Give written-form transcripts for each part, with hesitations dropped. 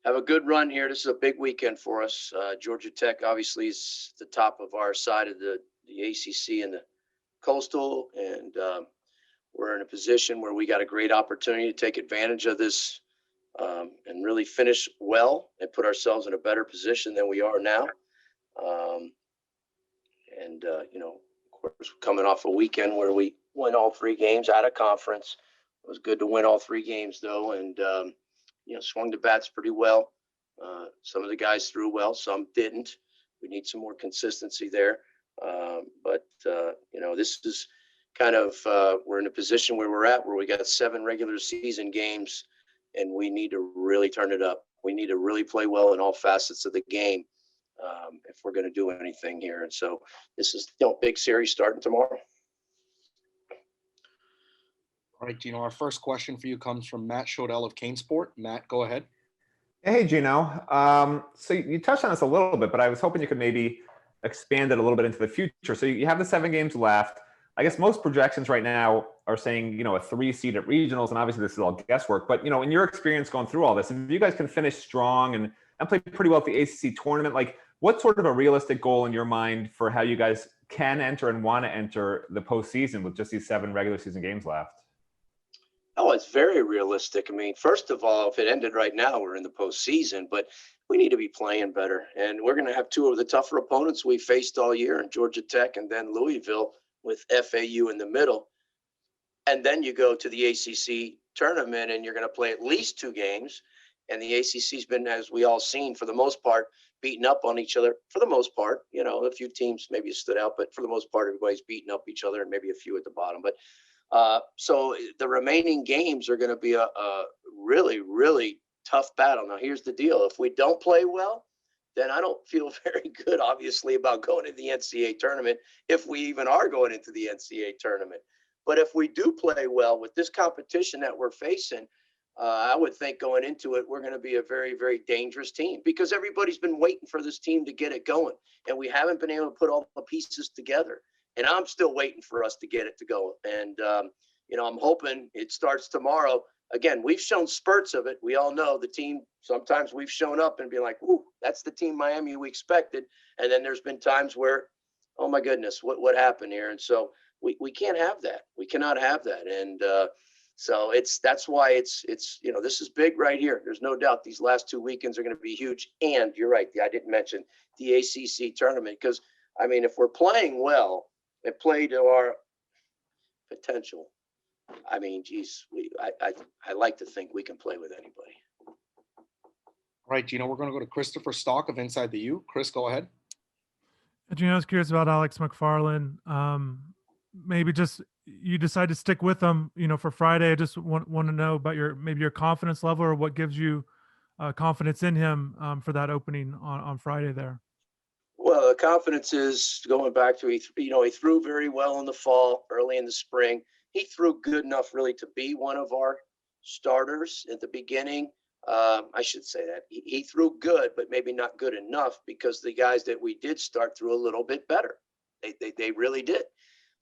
have a good run here. This is a big weekend for us. Georgia Tech obviously is the top of our side of the ACC and the Coastal, and we're in a position where we got a great opportunity to take advantage of this and really finish well and put ourselves in a better position than we are now. Of course, coming off a weekend where we won all 3 games out of conference. It was good to win all 3 games, though, and swung the bats pretty well. Some of the guys threw well, some didn't. We need some more consistency there. This is kind of we're in a position where we're at, where we got 7 regular season games, and we need to really turn it up. We need to really play well in all facets of the game if we're going to do anything here. And so this is big series starting tomorrow. All right, Gino, our first question for you comes from Matt Shodell of Kane Sport. Matt, go ahead. Hey, Gino. So you touched on this a little bit, but I was hoping you could maybe expand it a little bit into the future. So you have the 7 games left. I guess most projections right now are saying, a 3 seed at regionals, and obviously this is all guesswork. But, in your experience going through all this, if you guys can finish strong and play pretty well at the ACC tournament, like what's sort of a realistic goal in your mind for how you guys can enter and want to enter the postseason with just these 7 regular season games left? Oh, it's very realistic. I mean, first of all, if it ended right now, we're in the postseason, but we need to be playing better. And we're going to have 2 of the tougher opponents we faced all year in Georgia Tech and then Louisville with FAU in the middle. And then you go to the ACC tournament and you're going to play at least 2 games. And the ACC's been, as we all seen, for the most part, beating up on each other. For the most part, a few teams maybe stood out, but for the most part, everybody's beating up each other and maybe a few at the bottom. But so the remaining games are going to be a really, really tough battle. Now, here's the deal. If we don't play well, then I don't feel very good, obviously, about going to the NCAA tournament, if we even are going into the NCAA tournament. But if we do play well with this competition that we're facing, I would think going into it, we're going to be a very, very dangerous team because everybody's been waiting for this team to get it going. And we haven't been able to put all the pieces together. And I'm still waiting for us to get it to go. And, I'm hoping it starts tomorrow. Again, we've shown spurts of it. We all know the team. Sometimes we've shown up and be like, "Ooh, that's the team Miami we expected." And then there's been times where, oh my goodness, what happened here? And so we can't have that. We cannot have that. And so that's why it's this is big right here. There's no doubt these last 2 weekends are going to be huge. And you're right. I didn't mention the ACC tournament because, I mean, if we're playing well and play to our potential, I mean, geez, I like to think we can play with anybody. All right, Gino, we're going to go to Christopher Stock of Inside the U. Chris, go ahead. Gino, I was curious about Alex McFarland. Maybe just you decide to stick with him, for Friday. I just want to know about your confidence level, or what gives you confidence in him for that opening on Friday there. Well, the confidence is going back to he threw very well in the fall, early in the spring. He threw good enough really to be one of our starters at the beginning. I should say that he threw good, but maybe not good enough because the guys that we did start threw a little bit better. They really did.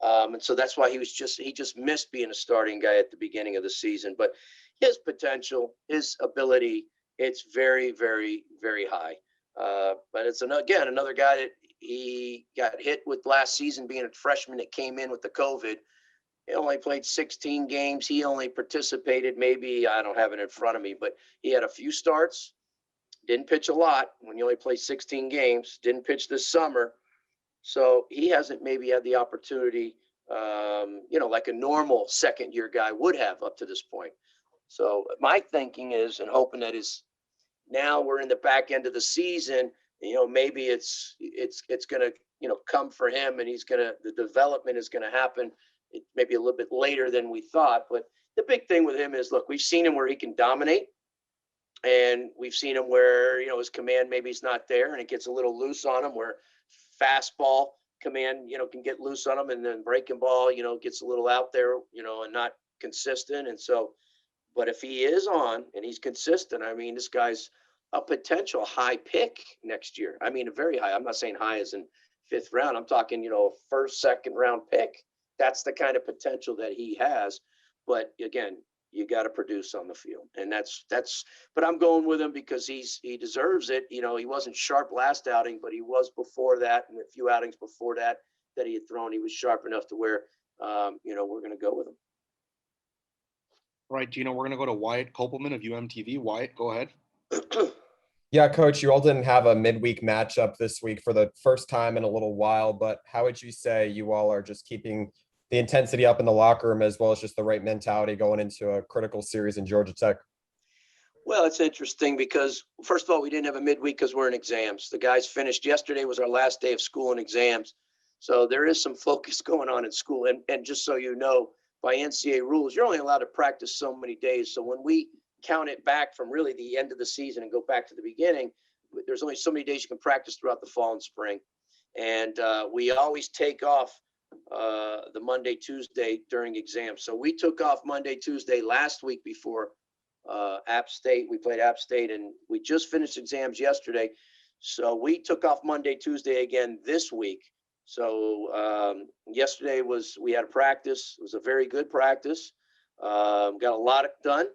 And so that's why he just missed being a starting guy at the beginning of the season. But his potential, his ability, it's very, very, very high. But it's another guy that he got hit with last season, being a freshman that came in with the COVID. He only played 16 games. He only participated, maybe, I don't have it in front of me, but he had a few starts, didn't pitch a lot when you only play 16 games, didn't pitch this summer. So he hasn't maybe had the opportunity, like a normal second-year guy would have up to this point. So my thinking is, and hoping that is, now we're in the back end of the season, maybe it's going to, come for him, and the development is going to happen maybe a little bit later than we thought. But the big thing with him is, look, we've seen him where he can dominate, and we've seen him where, his command maybe is not there, and it gets a little loose on him, where fastball command, can get loose on him, and then breaking ball, gets a little out there, and not consistent. And so, but if he is on and he's consistent, I mean, this guy's a potential high pick next year. I mean, a very high. I'm not saying high as in 5th round. I'm talking, first, second round pick. That's the kind of potential that he has. But again, you got to produce on the field. And but I'm going with him because he deserves it. You know, he wasn't sharp last outing, but he was before that, and a few outings before that he had thrown. He was sharp enough to where, we're going to go with him. All right, Gino, we're going to go to Wyatt Kopelman of UMTV. Wyatt, go ahead. Yeah, Coach, you all didn't have a midweek matchup this week for the first time in a little while, but how would you say you all are just keeping the intensity up in the locker room as well as just the right mentality going into a critical series in Georgia Tech? Well, it's interesting because, first of all, we didn't have a midweek because we're in exams. The guys finished yesterday was our last day of school and exams. So there is some focus going on in school. And just so you know, by NCAA rules, you're only allowed to practice so many days. So when we count it back from really the end of the season and go back to the beginning, there's only so many days you can practice throughout the fall and spring. And we always take off the Monday, Tuesday during exams. So we took off Monday, Tuesday last week before App State. We played App State and we just finished exams yesterday. So we took off Monday, Tuesday again this week. So yesterday we had a practice. It was a very good practice. Got a lot done.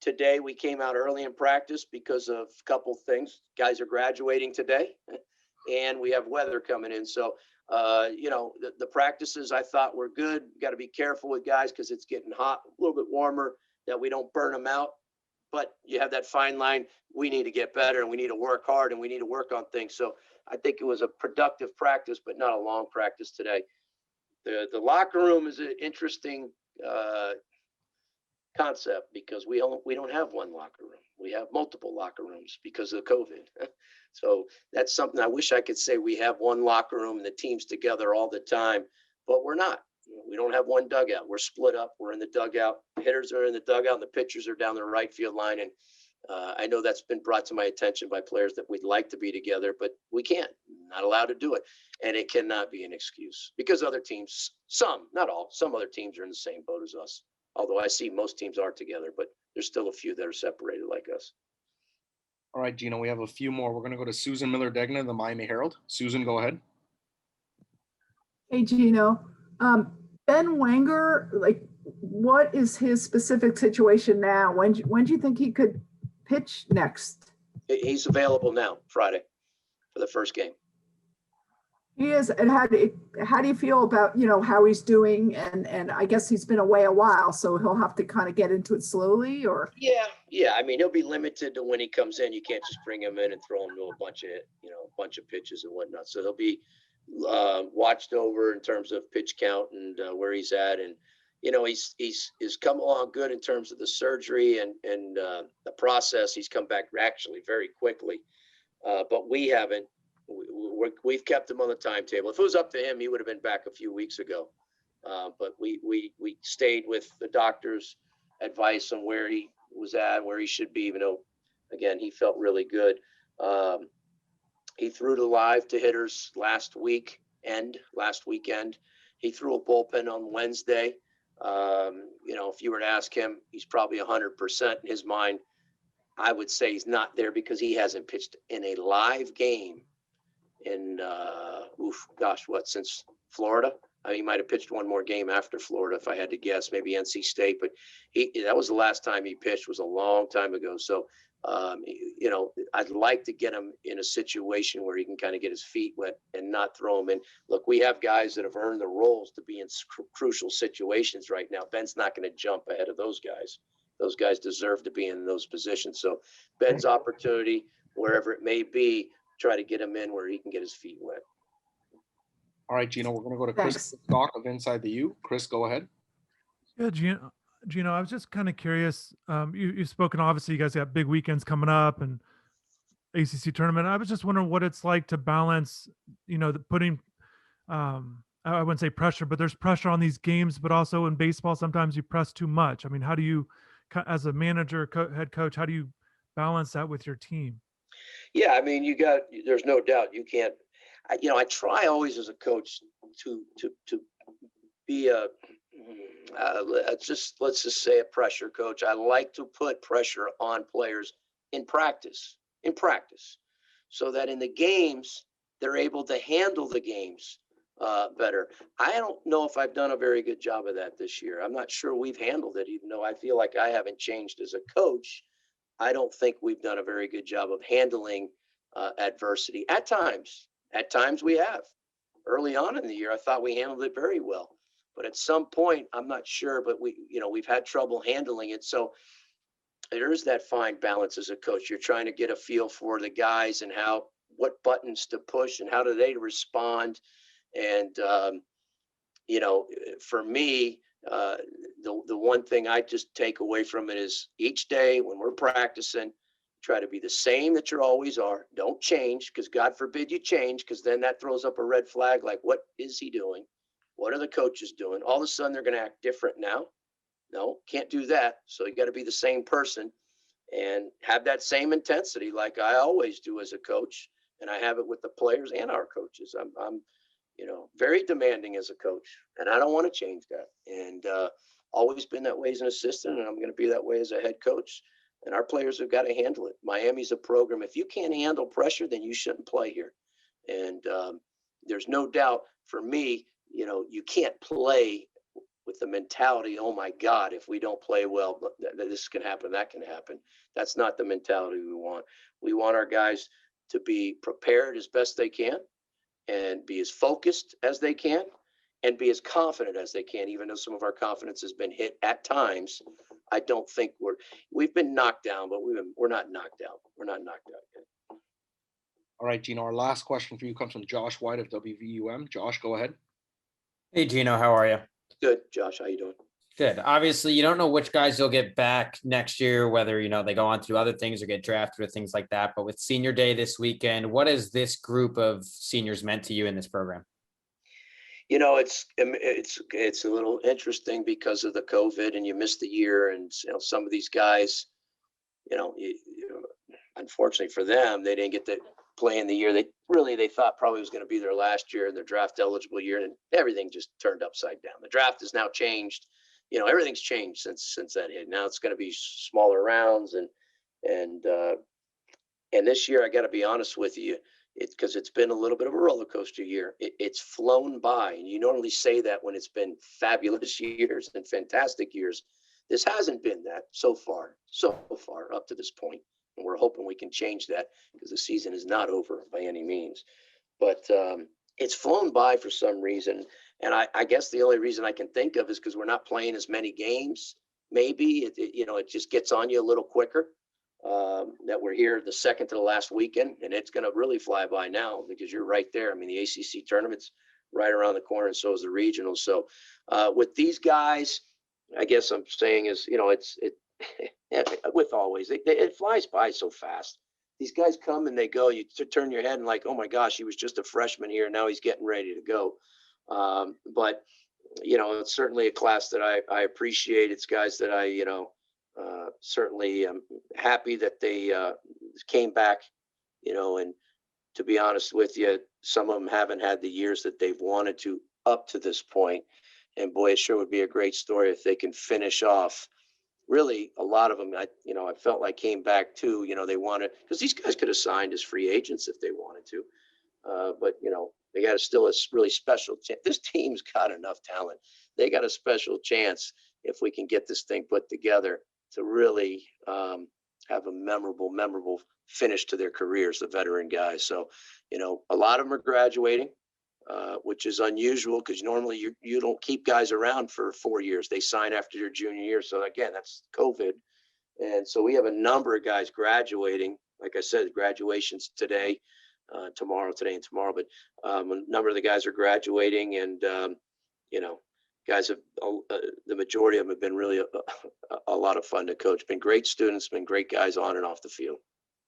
Today we came out early in practice because of a couple things. Guys are graduating today and we have weather coming in. So, the practices I thought were good. Got to be careful with guys because it's getting hot, a little bit warmer, that we don't burn them out. But you have that fine line. We need to get better and we need to work hard and we need to work on things. So I think it was a productive practice, but not a long practice today. The locker room is an interesting concept because we don't have one locker room. We have multiple locker rooms because of COVID. So that's something I wish I could say. We have one locker room and the team's together all the time, but we're not. We don't have one dugout. We're split up. We're in the dugout. The hitters are in the dugout and the pitchers are down the right field line. And I know that's been brought to my attention by players that we'd like to be together, but we can't. Not allowed to do it. And it cannot be an excuse because other teams, some, not all, some other teams are in the same boat as us. Although I see most teams are together, but there's still a few that are separated like us. All right, Gino, we have a few more. We're going to go to Susan Miller-Degnan of the Miami Herald. Susan, go ahead. Hey, Gino. Ben Wenger, what is his specific situation now? When do you think he could pitch next? He's available now, Friday, for the first game. He is. And how do you feel about, how he's doing? And I guess he's been away a while, so he'll have to kind of get into it slowly, or? Yeah. I mean, he'll be limited to when he comes in. You can't just bring him in and throw him to a bunch of pitches and whatnot. So he'll be watched over in terms of pitch count and where he's at. And, he's come along good in terms of the surgery and the process. He's come back actually very quickly. But we haven't. We've kept him on the timetable. If it was up to him, he would have been back a few weeks ago. But we stayed with the doctor's advice on where he was at, where he should be, even though, again, he felt really good. He threw to live to hitters last weekend. He threw a bullpen on Wednesday. If you were to ask him, he's probably 100% in his mind. I would say he's not there because he hasn't pitched in a live game in since Florida. He might have pitched one more game after Florida, if I had to guess, maybe NC State, but that was the last time he pitched, was a long time ago. So, I'd like to get him in a situation where he can kind of get his feet wet and not throw him in. Look, we have guys that have earned the roles to be in crucial situations right now. Ben's not going to jump ahead of those guys. Those guys deserve to be in those positions. So Ben's opportunity, wherever it may be, try to get him in where he can get his feet wet. All right, Gino, we're going to go to Chris Stock of Inside the U. Chris, go ahead. Yeah, Gino, I was just kind of curious. You've spoken, obviously, you guys got big weekends coming up and ACC tournament. I was just wondering what it's like to balance, putting, I wouldn't say pressure, but there's pressure on these games, but also in baseball, sometimes you press too much. I mean, how do you, as a manager, head coach, how do you balance that with your team? Yeah, I mean, there's no doubt you can't, I try always as a coach to be let's just say a pressure coach. I like to put pressure on players in practice, so that in the games, they're able to handle the games. better. I don't know if I've done a very good job of that this year. I'm not sure we've handled it, even though I feel like I haven't changed as a coach. I don't think we've done a very good job of handling adversity at times. At times we have. Early on in the year, I thought we handled it very well. But at some point, I'm not sure, but we've had trouble handling it. So there is that fine balance as a coach. You're trying to get a feel for the guys and what buttons to push and how do they respond. And, for me, the one thing I just take away from it is each day when we're practicing, try to be the same that you always are. Don't change, because God forbid you change, because then that throws up a red flag. Like, what is he doing? What are the coaches doing? All of a sudden they're going to act different now. No, can't do that. So you got to be the same person and have that same intensity like I always do as a coach. And I have it with the players and our coaches. I'm very demanding as a coach, and I don't want to change that. And always been that way as an assistant, and I'm going to be that way as a head coach. And our players have got to handle it. Miami's a program. If you can't handle pressure, then you shouldn't play here. And there's no doubt for me, you can't play with the mentality, oh my God, if we don't play well, this can happen, that can happen. That's not the mentality we want. We want our guys to be prepared as best they can and be as focused as they can and be as confident as they can, even though some of our confidence has been hit at times. I don't think we've been knocked down, but we're not knocked out. We're not knocked out yet. All right, Gino, our last question for you comes from Josh White of WVUM. Josh, go ahead. Hey, Gino, how are you? Good. Josh, how you doing? Good. Obviously, you don't know which guys you'll get back next year, whether, they go on to do other things or get drafted or things like that. But with senior day this weekend, what has this group of seniors meant to you in this program? It's a little interesting because of the COVID and you missed the year, and some of these guys, unfortunately for them, they didn't get to play in the year they thought probably was going to be their last year in their draft eligible year, and everything just turned upside down. The draft has now changed. Everything's changed since that hit. Now it's going to be smaller rounds, and this year I got to be honest with you, because it's been a little bit of a roller coaster year. It's flown by, and you normally say that when it's been fabulous years and fantastic years. This hasn't been that so far up to this point. And we're hoping we can change that, because the season is not over by any means. But it's flown by for some reason. And I guess the only reason I can think of is because we're not playing as many games. Maybe it just gets on you a little quicker. That we're here the second to the last weekend, and it's going to really fly by now because you're right there. I mean, the ACC tournament's right around the corner, and so is the regional. So with these guys, I guess I'm saying is, with always, it flies by so fast. These guys come and they go. You turn your head and like, oh my gosh, he was just a freshman here. Now he's getting ready to go. But it's certainly a class that I appreciate. It's guys that I certainly am happy that they came back. And to be honest with you, some of them haven't had the years that they've wanted to up to this point. And boy, it sure would be a great story if they can finish off. Really, a lot of them, I felt like came back too. They wanted, because these guys could have signed as free agents if they wanted to. But they got still a really special chance. This team's got enough talent. They got a special chance if we can get this thing put together to really have a memorable finish to their careers, the veteran guys. So, a lot of them are graduating. Which is unusual because normally you don't keep guys around for 4 years. They sign after their junior year. So again, that's COVID. And so we have a number of guys graduating. Like I said, graduations today and tomorrow. But a number of the guys are graduating, and guys have the majority of them have been really a lot of fun to coach. Been great students, been great guys on and off the field.